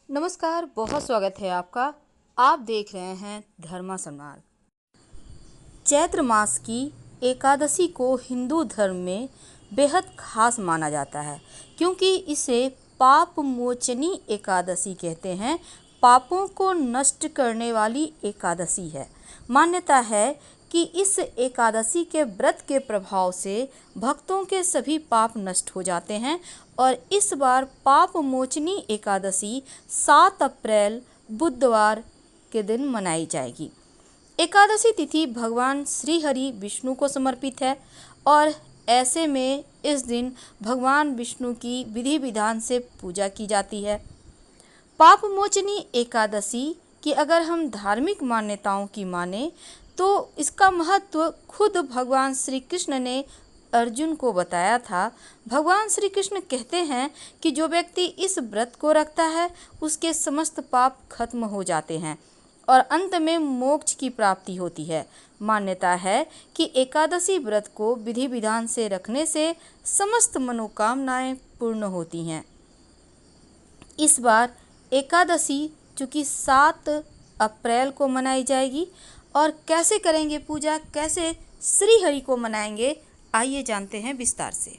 नमस्कार, बहुत स्वागत है आपका। आप देख रहे हैं धर्मा संवाद। चैत्र मास की एकादशी को हिंदू धर्म में बेहद खास माना जाता है, क्योंकि इसे पाप मोचनी एकादशी कहते हैं। पापों को नष्ट करने वाली एकादशी है। मान्यता है कि इस एकादशी के व्रत के प्रभाव से भक्तों के सभी पाप नष्ट हो जाते हैं और इस बार पाप मोचनी एकादशी 7 अप्रैल बुधवार के दिन मनाई जाएगी। एकादशी तिथि भगवान श्री हरि विष्णु को समर्पित है और ऐसे में इस दिन भगवान विष्णु की विधि विधान से पूजा की जाती है। पाप मोचनी एकादशी की अगर हम धार्मिक मान्यताओं की माने तो इसका महत्व खुद भगवान श्री कृष्ण ने अर्जुन को बताया था। भगवान श्री कृष्ण कहते हैं कि जो व्यक्ति इस व्रत को रखता है उसके समस्त पाप खत्म हो जाते हैं और अंत में मोक्ष की प्राप्ति होती है। मान्यता है कि एकादशी व्रत को विधि विधान से रखने से समस्त मनोकामनाएं पूर्ण होती हैं। इस बार एकादशी चूँकि 7 अप्रैल को मनाई जाएगी और कैसे करेंगे पूजा, कैसे श्री हरि को मनाएंगे, आइए जानते हैं विस्तार से।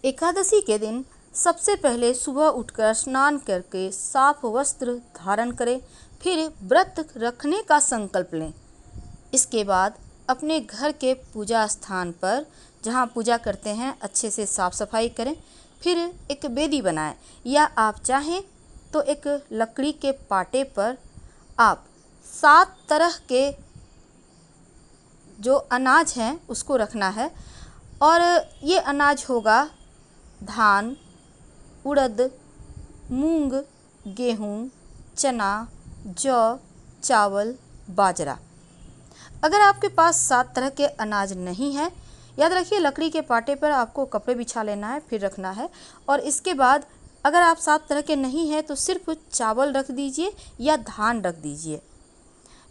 एकादशी के दिन सबसे पहले सुबह उठकर स्नान करके साफ वस्त्र धारण करें, फिर व्रत रखने का संकल्प लें। इसके बाद अपने घर के पूजा स्थान पर जहां पूजा करते हैं अच्छे से साफ सफाई करें। फिर एक वेदी बनाएं या आप चाहें तो एक लकड़ी के पाटे पर आप 7 तरह के जो अनाज हैं उसको रखना है और ये अनाज होगा धान, उड़द, मूंग, गेहूं, चना, जौ, चावल, बाजरा। अगर आपके पास 7 तरह के अनाज नहीं है, याद रखिए लकड़ी के पाटे पर आपको कपड़े बिछा लेना है, फिर रखना है। और इसके बाद अगर आप 7 तरह के नहीं हैं तो सिर्फ चावल रख दीजिए या धान रख दीजिए।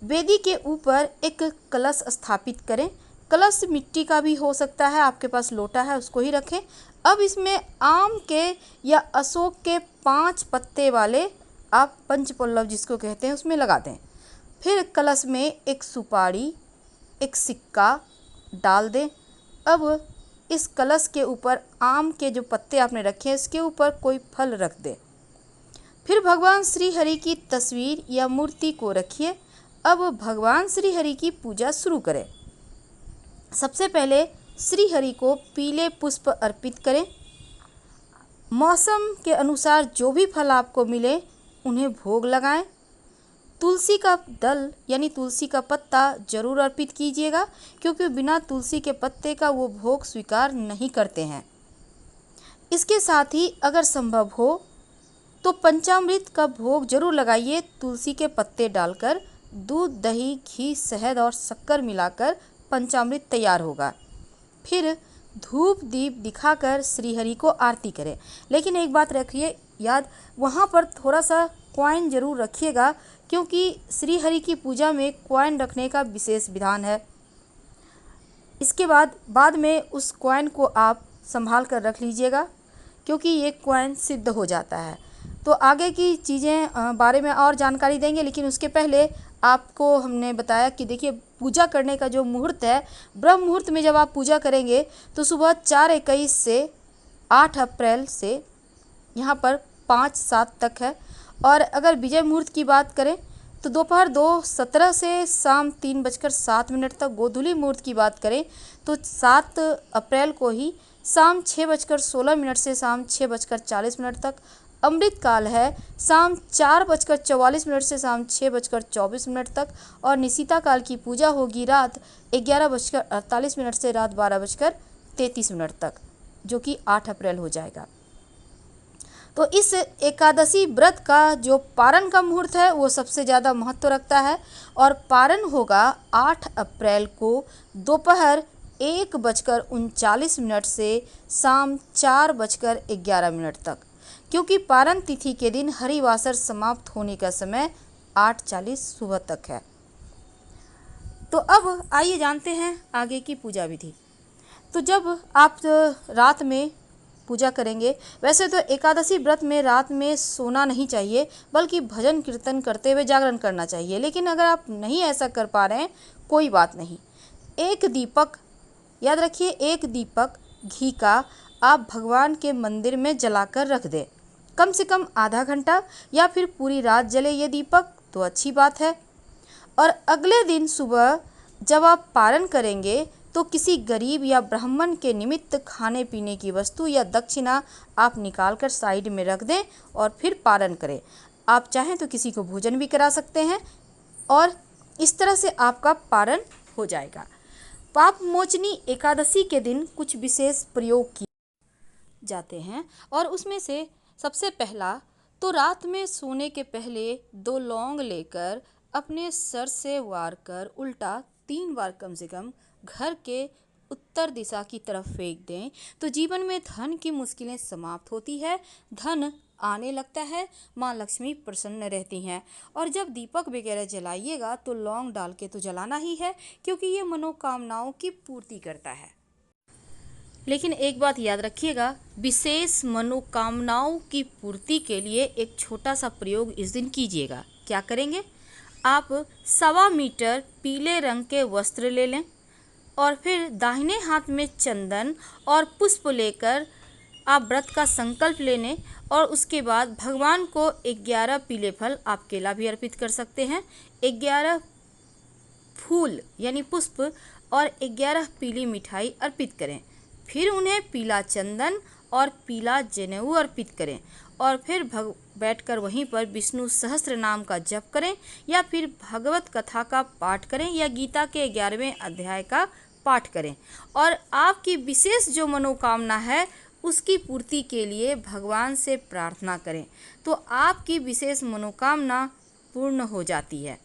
वेदी के ऊपर एक कलश स्थापित करें। कलश मिट्टी का भी हो सकता है, आपके पास लोटा है उसको ही रखें। अब इसमें आम के या अशोक के 5 पत्ते वाले आप पंचपल्लव जिसको कहते हैं उसमें लगा दें। फिर कलश में एक सुपारी, एक सिक्का डाल दें। अब इस कलश के ऊपर आम के जो पत्ते आपने रखे हैं इसके ऊपर कोई फल रख दें। फिर भगवान श्री हरि की तस्वीर या मूर्ति को रखिए। अब भगवान श्री हरि की पूजा शुरू करें। सबसे पहले श्री हरि को पीले पुष्प अर्पित करें। मौसम के अनुसार जो भी फल आपको मिले उन्हें भोग लगाएं। तुलसी का दल यानी तुलसी का पत्ता जरूर अर्पित कीजिएगा, क्योंकि बिना तुलसी के पत्ते का वो भोग स्वीकार नहीं करते हैं। इसके साथ ही अगर संभव हो तो पंचामृत का भोग जरूर लगाइए। तुलसी के पत्ते डालकर दूध, दही, घी, शहद और शक्कर मिलाकर पंचामृत तैयार होगा। फिर धूप दीप दिखाकर श्री हरि को आरती करें। लेकिन एक बात रखिए याद, वहाँ पर थोड़ा सा कॉइन जरूर रखिएगा, क्योंकि श्री हरि की पूजा में कॉइन रखने का विशेष विधान है। इसके बाद में उस कॉइन को आप संभाल कर रख लीजिएगा, क्योंकि ये कॉइन सिद्ध हो जाता है। तो आगे की चीज़ें बारे में और जानकारी देंगे, लेकिन उसके पहले आपको हमने बताया कि देखिए पूजा करने का जो मुहूर्त है, ब्रह्म मुहूर्त में जब आप पूजा करेंगे तो सुबह 4:21 से 8 अप्रैल से यहाँ पर 5-7 तक है। और अगर विजय मुहूर्त की बात करें तो दोपहर 2:17 से शाम 3:07 तक। गोधूली मुहूर्त की बात करें तो 7 अप्रैल को ही शाम 6:16 से शाम 6:40 तक। अमृत काल है शाम 4:44 से शाम 6:24 तक। और निशिता काल की पूजा होगी रात 11:48 से रात 12:33 तक, जो कि 8 अप्रैल हो जाएगा। तो इस एकादशी व्रत का जो पारण का मुहूर्त है वो सबसे ज़्यादा महत्व रखता है और पारण होगा 8 अप्रैल को दोपहर 1:39 से शाम 4:11 तक, क्योंकि पारण तिथि के दिन हरिवासर समाप्त होने का समय 8:40 सुबह तक है। तो अब आइए जानते हैं आगे की पूजा विधि। तो जब आप रात में पूजा करेंगे। वैसे तो एकादशी व्रत में रात में सोना नहीं चाहिए, बल्कि भजन कीर्तन करते हुए जागरण करना चाहिए। लेकिन अगर आप नहीं ऐसा कर पा रहे हैं, कोई बात नहीं। एक दीपक, याद रखिए, एक दीपक घी का आप भगवान के मंदिर में जलाकर रख दें। कम से कम आधा घंटा या फिर पूरी रात जले ये दीपक तो अच्छी बात है। और अगले दिन सुबह जब आप पारण करेंगे तो किसी गरीब या ब्राह्मण के निमित्त खाने पीने की वस्तु या दक्षिणा आप निकाल कर साइड में रख दें और फिर पारण करें। आप चाहें तो किसी को भोजन भी करा सकते हैं और इस तरह से आपका पारण हो जाएगा। पाप मोचनी एकादशी के दिन कुछ विशेष प्रयोग किए जाते हैं और उसमें से सबसे पहला तो रात में सोने के पहले 2 लौंग लेकर अपने सर से वार कर उल्टा 3 बार कम से कम घर के उत्तर दिशा की तरफ फेंक दें तो जीवन में धन की मुश्किलें समाप्त होती है, धन आने लगता है, माँ लक्ष्मी प्रसन्न रहती हैं। और जब दीपक वगैरह जलाइएगा तो लौंग डाल के तो जलाना ही है, क्योंकि ये मनोकामनाओं की पूर्ति करता है। लेकिन एक बात याद रखिएगा, विशेष मनोकामनाओं की पूर्ति के लिए एक छोटा सा प्रयोग इस दिन कीजिएगा। क्या करेंगे? आप 1.25 मीटर पीले रंग के वस्त्र ले लें और फिर दाहिने हाथ में चंदन और पुष्प लेकर आप व्रत का संकल्प लेने और उसके बाद भगवान को 11 पीले फल, आप केला भी अर्पित कर सकते हैं, 11 फूल यानी पुष्प और 11 पीली मिठाई अर्पित करें। फिर उन्हें पीला चंदन और पीला जनेऊ अर्पित करें और फिर बैठकर वहीं पर विष्णु सहस्त्र नाम का जप करें या फिर भगवत कथा का पाठ करें या गीता के 11वें अध्याय का पाठ करें और आपकी विशेष जो मनोकामना है उसकी पूर्ति के लिए भगवान से प्रार्थना करें तो आपकी विशेष मनोकामना पूर्ण हो जाती है।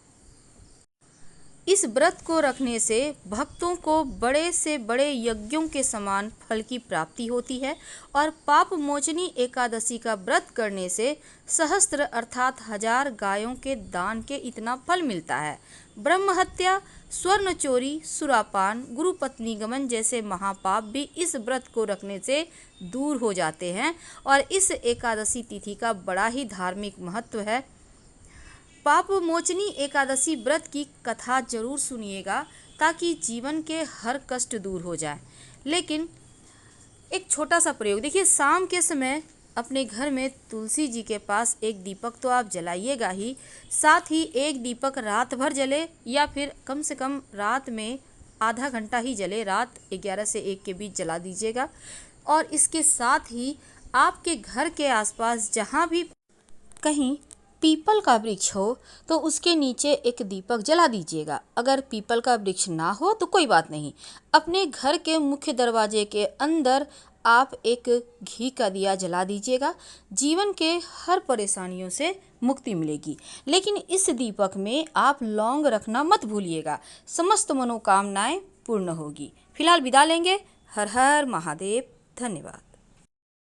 इस व्रत को रखने से भक्तों को बड़े से बड़े यज्ञों के समान फल की प्राप्ति होती है और पाप मोचनी एकादशी का व्रत करने से सहस्त्र अर्थात 1000 गायों के दान के इतना फल मिलता है। ब्रह्म हत्या, स्वर्ण चोरी, सुरापान, गुरुपत्नी गमन जैसे महापाप भी इस व्रत को रखने से दूर हो जाते हैं और इस एकादशी तिथि का बड़ा ही धार्मिक महत्व है। पाप मोचनी एकादशी व्रत की कथा जरूर सुनिएगा ताकि जीवन के हर कष्ट दूर हो जाए। लेकिन एक छोटा सा प्रयोग देखिए, शाम के समय अपने घर में तुलसी जी के पास एक दीपक तो आप जलाइएगा ही, साथ ही एक दीपक रात भर जले या फिर कम से कम रात में आधा घंटा ही जले, रात 11 से 1 के बीच जला दीजिएगा। और इसके साथ ही आपके घर के आसपास जहाँ भी कहीं पीपल का वृक्ष हो तो उसके नीचे एक दीपक जला दीजिएगा। अगर पीपल का वृक्ष ना हो तो कोई बात नहीं, अपने घर के मुख्य दरवाजे के अंदर आप एक घी का दिया जला दीजिएगा। जीवन के हर परेशानियों से मुक्ति मिलेगी। लेकिन इस दीपक में आप लौंग रखना मत भूलिएगा, समस्त मनोकामनाएं पूर्ण होगी। फिलहाल विदा लेंगे। हर हर महादेव। धन्यवाद।